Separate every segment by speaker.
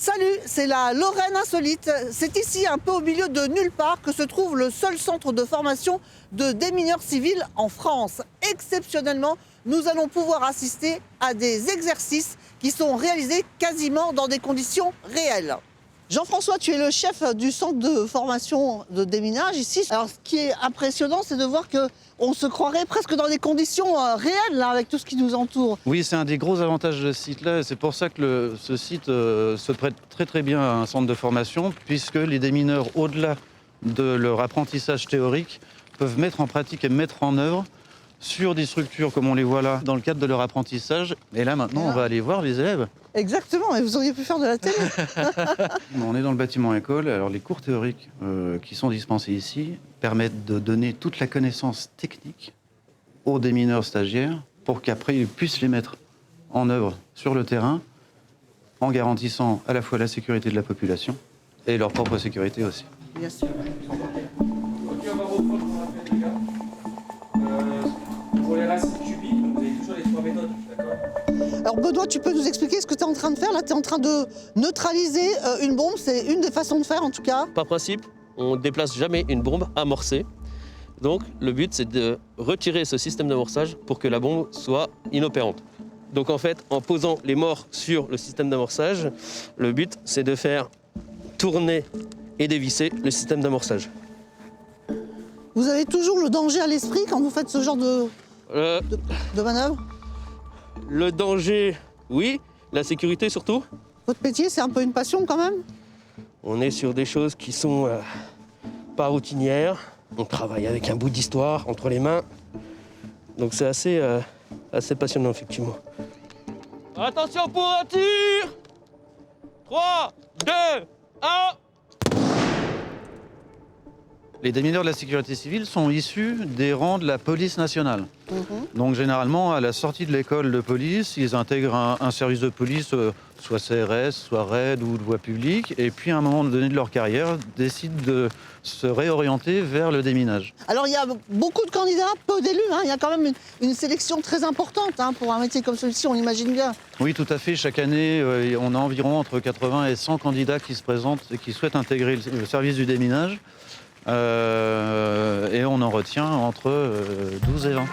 Speaker 1: Salut, c'est la Lorraine insolite. C'est ici, un peu au milieu de nulle part, que se trouve le seul centre de formation de démineurs civils en France. Exceptionnellement, nous allons pouvoir assister à des exercices qui sont réalisés quasiment dans des conditions réelles. Jean-François, tu es le chef du centre de formation de déminage ici. Alors, ce qui est impressionnant, c'est de voir qu'on se croirait presque dans des conditions réelles, là, avec tout ce qui nous entoure.
Speaker 2: Oui, c'est un des gros avantages de ce site-là. C'est pour ça que ce site se prête très bien à un centre de formation, puisque les démineurs, au-delà de leur apprentissage théorique, peuvent mettre en pratique et mettre en œuvre sur des structures comme on les voit là, dans le cadre de leur apprentissage. Et là, maintenant, on va aller voir les élèves.
Speaker 1: Exactement, et vous auriez pu faire de la télé.
Speaker 2: On est dans le bâtiment école. Alors, les cours théoriques qui sont dispensés ici permettent de donner toute la connaissance technique aux démineurs stagiaires pour qu'après, ils puissent les mettre en œuvre sur le terrain en garantissant à la fois la sécurité de la population et leur propre sécurité aussi.
Speaker 1: Bien sûr.
Speaker 3: Pour les racines cubiques, vous avez toujours les trois méthodes, d'accord?
Speaker 1: Alors Benoît, tu peux nous expliquer ce que tu es en train de faire? Là, tu es en train de neutraliser une bombe, c'est une des façons de faire en tout cas.
Speaker 4: Par principe, on ne déplace jamais une bombe amorcée. Donc le but, c'est de retirer ce système d'amorçage pour que la bombe soit inopérante. Donc en fait, en posant les morts sur le système d'amorçage, le but, c'est de faire tourner et dévisser le système d'amorçage.
Speaker 1: Vous avez toujours le danger à l'esprit quand vous faites ce genre de manœuvre?
Speaker 4: Le danger, oui. La sécurité surtout.
Speaker 1: Votre métier, c'est un peu une passion quand même?
Speaker 4: On est sur des choses qui sont pas routinières. On travaille avec un bout d'histoire entre les mains. Donc c'est assez passionnant, effectivement. Attention pour un tir! 3, 2, 1...
Speaker 2: Les démineurs de la sécurité civile sont issus des rangs de la police nationale. Donc généralement, à la sortie de l'école de police, ils intègrent un service de police, soit CRS, soit RAID ou de voie publique, et puis à un moment donné de leur carrière, décident de se réorienter vers le déminage.
Speaker 1: Alors il y a beaucoup de candidats, peu d'élus, hein. Il y a quand même une sélection très importante hein, pour un métier comme celui-ci, on l'imagine bien.
Speaker 2: Oui, tout à fait. Chaque année, on a environ entre 80 et 100 candidats qui se présentent et qui souhaitent intégrer le service du déminage. Et on en retient entre 12 et 20.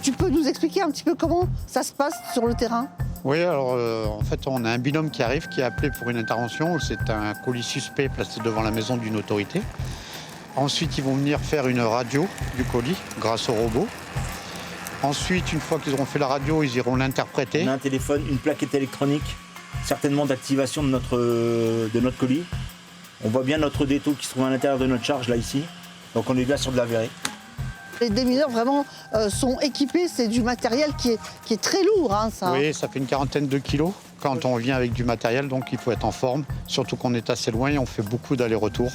Speaker 1: Tu peux nous expliquer un petit peu comment ça se passe sur le terrain?
Speaker 5: Oui, alors en fait, on a un binôme qui arrive, qui est appelé pour une intervention. C'est un colis suspect placé devant la maison d'une autorité. Ensuite, ils vont venir faire une radio du colis grâce au robot. Ensuite, une fois qu'ils auront fait la radio, ils iront l'interpréter.
Speaker 6: On a un téléphone, une plaquette électronique, certainement d'activation de notre colis. On voit bien notre détaux qui se trouve à l'intérieur de notre charge, là, ici. Donc on est bien sûr de l'avéré.
Speaker 1: Les démineurs vraiment sont équipés, c'est du matériel qui est très lourd. Hein, ça.
Speaker 5: Oui, ça fait une quarantaine de kilos quand on vient avec du matériel, donc il faut être en forme. Surtout qu'on est assez loin et on fait beaucoup d'allers-retours.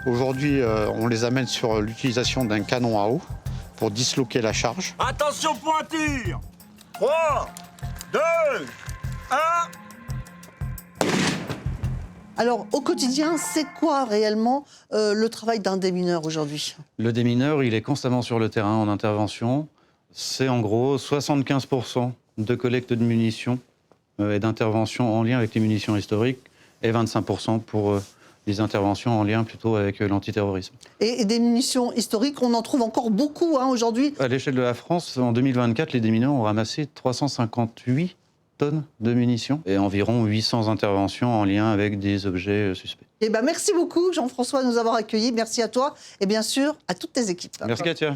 Speaker 5: Aujourd'hui, on les amène sur l'utilisation d'un canon à eau pour disloquer la charge.
Speaker 6: Attention pour un tir! 3, 2, 1...
Speaker 1: Alors, au quotidien, c'est quoi réellement le travail d'un démineur aujourd'hui?
Speaker 2: Le démineur, il est constamment sur le terrain en intervention. C'est en gros 75% de collecte de munitions et d'intervention en lien avec les munitions historiques et 25% pour les interventions en lien plutôt avec l'antiterrorisme.
Speaker 1: Et des munitions historiques, on en trouve encore beaucoup hein, aujourd'hui.
Speaker 2: À l'échelle de la France, en 2024, les démineurs ont ramassé 358 tonnes de munitions et environ 800 interventions en lien avec des objets suspects.
Speaker 1: Eh ben, merci beaucoup Jean-François de nous avoir accueillis, merci à toi et bien sûr à toutes tes équipes.
Speaker 2: Merci Katia.